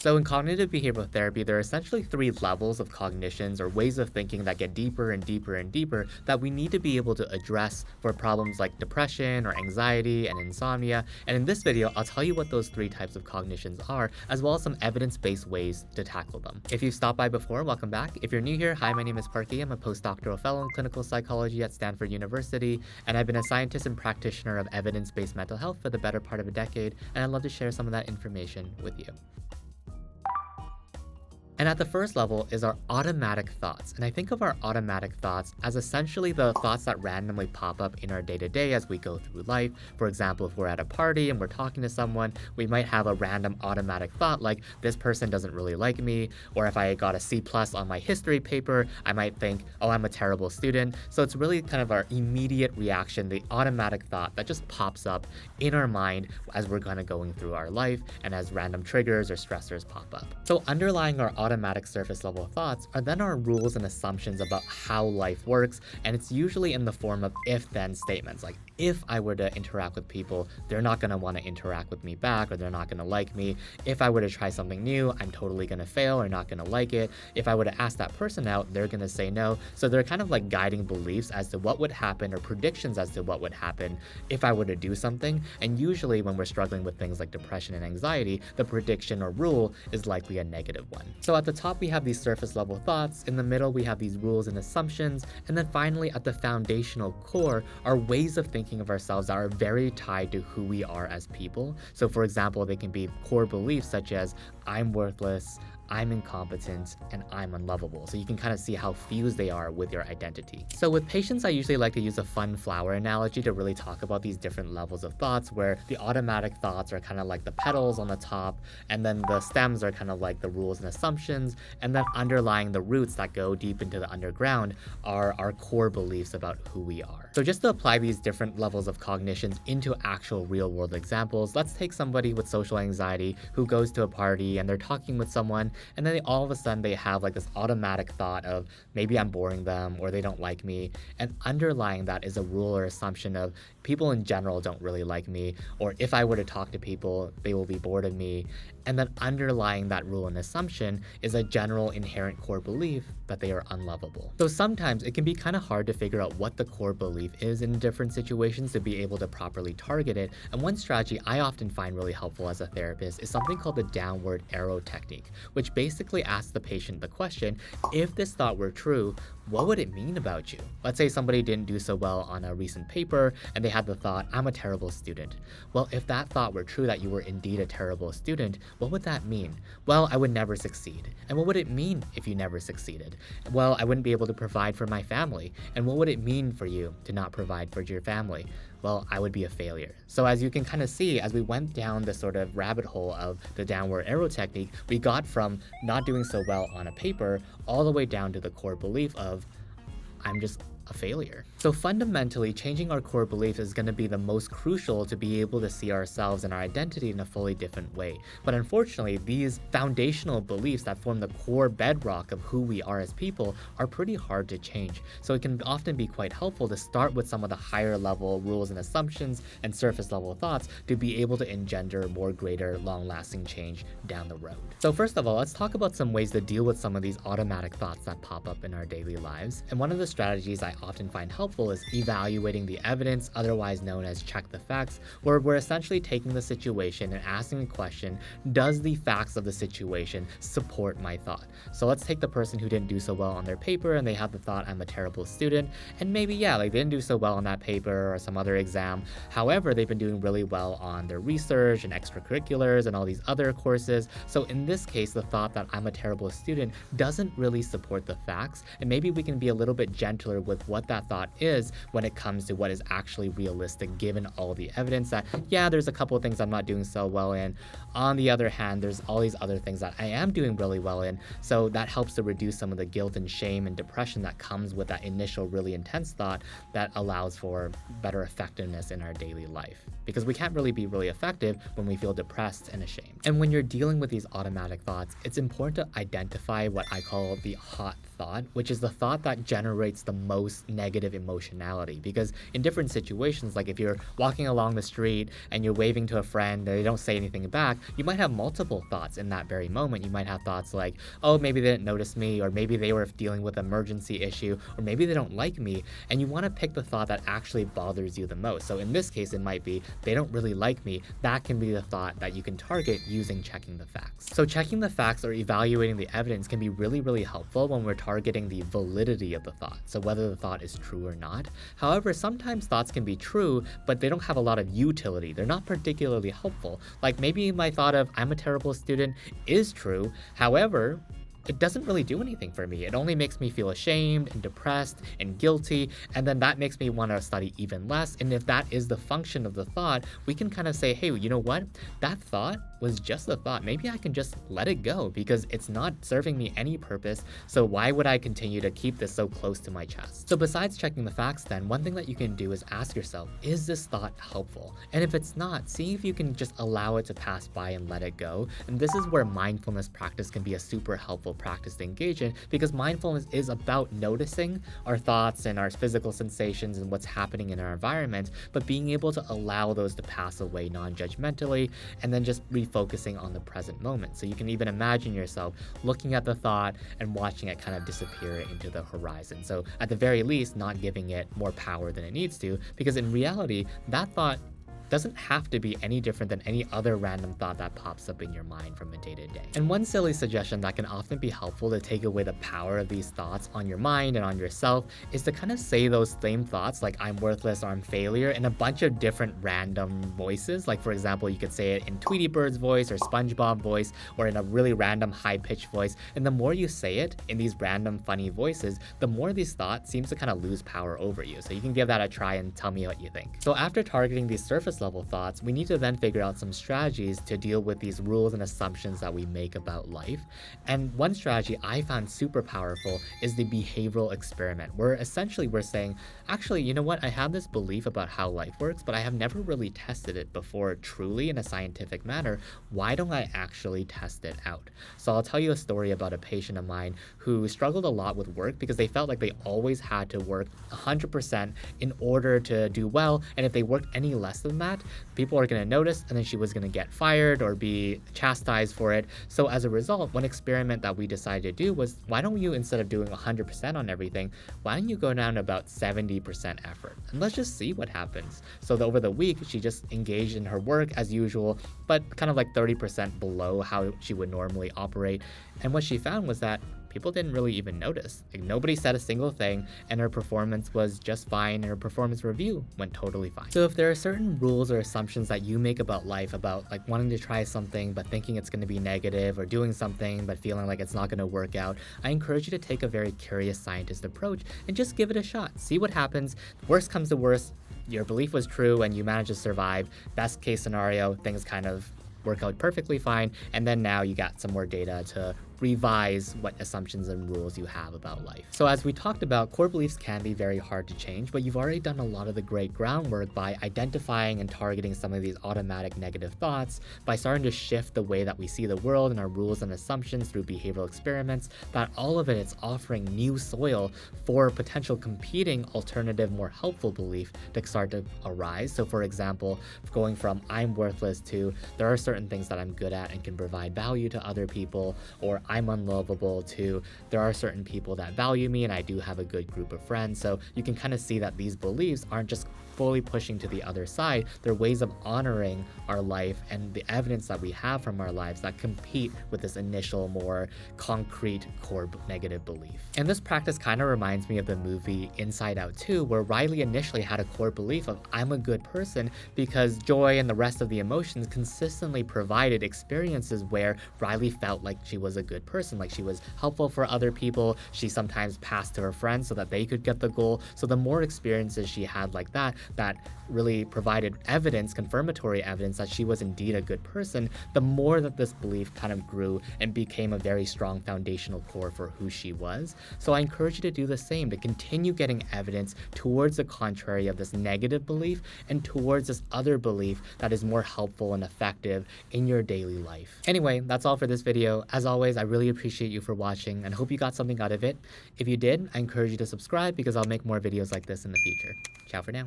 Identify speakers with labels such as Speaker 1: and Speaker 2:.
Speaker 1: So in cognitive behavioral therapy, there are essentially three levels of cognitions or ways of thinking that get deeper and deeper and deeper that we need to be able to address for problems like depression or anxiety and insomnia. And in this video, I'll tell you what those three types of cognitions are, as well as some evidence-based ways to tackle them. If you've stopped by before, welcome back. If you're new here, hi, my name is Parky. I'm a postdoctoral fellow in clinical psychology at Stanford University, and I've been a scientist and practitioner of evidence-based mental health for the better part of a decade, and I'd love to share some of that information with you. And at the first level is our automatic thoughts. And I think of our automatic thoughts as essentially the thoughts that randomly pop up in our day-to-day as we go through life. For example, if we're at a party and we're talking to someone, we might have a random automatic thought like, this person doesn't really like me. Or if I got a C+ on my history paper, I might think, oh, I'm a terrible student. So it's really kind of our immediate reaction, the automatic thought that just pops up in our mind as we're kind of going through our life and as random triggers or stressors pop up. So underlying our automatic surface level thoughts are then our rules and assumptions about how life works, and it's usually in the form of if-then statements, like if I were to interact with people, they're not going to want to interact with me back, or they're not going to like me. If I were to try something new, I'm totally going to fail or not going to like it. If I were to ask that person out, they're going to say no. So they're kind of like guiding beliefs as to what would happen or predictions as to what would happen if I were to do something. And usually when we're struggling with things like depression and anxiety, the prediction or rule is likely a negative one. So at the top, we have these surface level thoughts. In the middle, we have these rules and assumptions. And then finally, at the foundational core are ways of thinking of ourselves that are very tied to who we are as people. So for example, they can be core beliefs such as I'm worthless, I'm incompetent, and I'm unlovable. So you can kind of see how fused they are with your identity. So with patients, I usually like to use a fun flower analogy to really talk about these different levels of thoughts, where the automatic thoughts are kind of like the petals on the top, and then the stems are kind of like the rules and assumptions, and then underlying the roots that go deep into the underground are our core beliefs about who we are. So just to apply these different levels of cognitions into actual real world examples, let's take somebody with social anxiety who goes to a party and they're talking with someone, and then all of a sudden they have like this automatic thought of maybe I'm boring them or they don't like me. And underlying that is a rule or assumption of people in general don't really like me, or if I were to talk to people, they will be bored of me. And then underlying that rule and assumption is a general inherent core belief that they are unlovable. So sometimes it can be kind of hard to figure out what the core belief is in different situations to be able to properly target it. And one strategy I often find really helpful as a therapist is something called the downward arrow technique, which basically asks the patient the question, if this thought were true, what would it mean about you? Let's say somebody didn't do so well on a recent paper and they had the thought, I'm a terrible student. Well, if that thought were true, that you were indeed a terrible student, what would that mean? Well, I would never succeed. And what would it mean if you never succeeded? Well, I wouldn't be able to provide for my family. And what would it mean for you to not provide for your family? Well, I would be a failure. So as you can kind of see, as we went down the sort of rabbit hole of the downward arrow technique, we got from not doing so well on a paper all the way down to the core belief of I'm just a failure. So fundamentally, changing our core beliefs is going to be the most crucial to be able to see ourselves and our identity in a fully different way. But unfortunately, these foundational beliefs that form the core bedrock of who we are as people are pretty hard to change. So it can often be quite helpful to start with some of the higher level rules and assumptions and surface level thoughts to be able to engender more greater long-lasting change down the road. So first of all, let's talk about some ways to deal with some of these automatic thoughts that pop up in our daily lives. And one of the strategies I often find helpful is evaluating the evidence, otherwise known as check the facts, where we're essentially taking the situation and asking the question, does the facts of the situation support my thought? So let's take the person who didn't do so well on their paper and they have the thought, I'm a terrible student, and maybe, yeah, like they didn't do so well on that paper or some other exam. However, they've been doing really well on their research and extracurriculars and all these other courses. So in this case, the thought that I'm a terrible student doesn't really support the facts, and maybe we can be a little bit gentler with what that thought is when it comes to what is actually realistic given all the evidence that, yeah, there's a couple of things I'm not doing so well in. On the other hand, there's all these other things that I am doing really well in. So that helps to reduce some of the guilt and shame and depression that comes with that initial really intense thought that allows for better effectiveness in our daily life. Because we can't really be really effective when we feel depressed and ashamed. And when you're dealing with these automatic thoughts, it's important to identify what I call the hot thought, which is the thought that generates the most most negative emotionality. Because in different situations, like if you're walking along the street and you're waving to a friend and they don't say anything back, you might have multiple thoughts in that very moment. You might have thoughts like, oh, maybe they didn't notice me, or maybe they were dealing with an emergency issue, or maybe they don't like me. And you want to pick the thought that actually bothers you the most. So in this case, it might be, they don't really like me. That can be the thought that you can target using checking the facts. So checking the facts or evaluating the evidence can be really, really helpful when we're targeting the validity of the thought. So whether the thought is true or not. However, sometimes thoughts can be true, but they don't have a lot of utility. They're not particularly helpful. Like maybe my thought of I'm a terrible student is true. However, it doesn't really do anything for me. It only makes me feel ashamed and depressed and guilty, and then that makes me want to study even less. And if that is the function of the thought, we can kind of say, hey, you know what? That thought was just a thought. Maybe I can just let it go because it's not serving me any purpose. So why would I continue to keep this so close to my chest? So besides checking the facts then, one thing that you can do is ask yourself, is this thought helpful? And if it's not, see if you can just allow it to pass by and let it go. And this is where mindfulness practice can be a super helpful practice to engage in, because mindfulness is about noticing our thoughts and our physical sensations and what's happening in our environment, but being able to allow those to pass away non-judgmentally and then just refocusing on the present moment. So you can even imagine yourself looking at the thought and watching it kind of disappear into the horizon. So at the very least, not giving it more power than it needs to, because in reality, that thought doesn't have to be any different than any other random thought that pops up in your mind from a day to day. And one silly suggestion that can often be helpful to take away the power of these thoughts on your mind and on yourself is to kind of say those same thoughts like I'm worthless or I'm failure in a bunch of different random voices. Like for example, you could say it in Tweety Bird's voice or SpongeBob voice or in a really random high-pitched voice. And the more you say it in these random funny voices, the more these thoughts seems to kind of lose power over you. So you can give that a try and tell me what you think. So after targeting these surface level thoughts, we need to then figure out some strategies to deal with these rules and assumptions that we make about life. And one strategy I found super powerful is the behavioral experiment, where essentially we're saying, actually, you know what? I have this belief about how life works, but I have never really tested it before truly in a scientific manner. Why don't I actually test it out? So I'll tell you a story about a patient of mine who struggled a lot with work because they felt like they always had to work 100% in order to do well. And if they worked any less than that, people are going to notice, and then she was going to get fired or be chastised for it. So as a result, one experiment that we decided to do was, why don't you, instead of doing 100% on everything, why don't you go down to about 70% effort? And let's just see what happens. So over the week, she just engaged in her work as usual, but kind of like 30% below how she would normally operate. And what she found was that people didn't really even notice. Like nobody said a single thing, and her performance was just fine, and her performance review went totally fine. So if there are certain rules or assumptions that you make about life, about like wanting to try something but thinking it's going to be negative, or doing something but feeling like it's not going to work out, I encourage you to take a very curious scientist approach and just give it a shot. See what happens. Worst comes to worst, your belief was true and you managed to survive. Best case scenario, things kind of work out perfectly fine, and then now you got some more data to revise what assumptions and rules you have about life. So as we talked about, core beliefs can be very hard to change, but you've already done a lot of the great groundwork by identifying and targeting some of these automatic negative thoughts, by starting to shift the way that we see the world and our rules and assumptions through behavioral experiments, that all of it's offering new soil for potential competing alternative, more helpful belief to start to arise. So for example, going from I'm worthless to there are certain things that I'm good at and can provide value to other people, or I'm unlovable to there are certain people that value me and I do have a good group of friends. So you can kind of see that these beliefs aren't just fully pushing to the other side. They're ways of honoring our life and the evidence that we have from our lives that compete with this initial, more concrete core negative belief. And this practice kind of reminds me of the movie Inside Out 2, where Riley initially had a core belief of I'm a good person because joy and the rest of the emotions consistently provided experiences where Riley felt like she was a good person, like she was helpful for other people. She sometimes passed to her friends so that they could get the goal. So the more experiences she had like that, that really provided evidence, confirmatory evidence that she was indeed a good person, the more that this belief kind of grew and became a very strong foundational core for who she was. So I encourage you to do the same, to continue getting evidence towards the contrary of this negative belief and towards this other belief that is more helpful and effective in your daily life. Anyway, that's all for this video. As always, I really appreciate you for watching and hope you got something out of it. If you did, I encourage you to subscribe because I'll make more videos like this in the future. Ciao for now.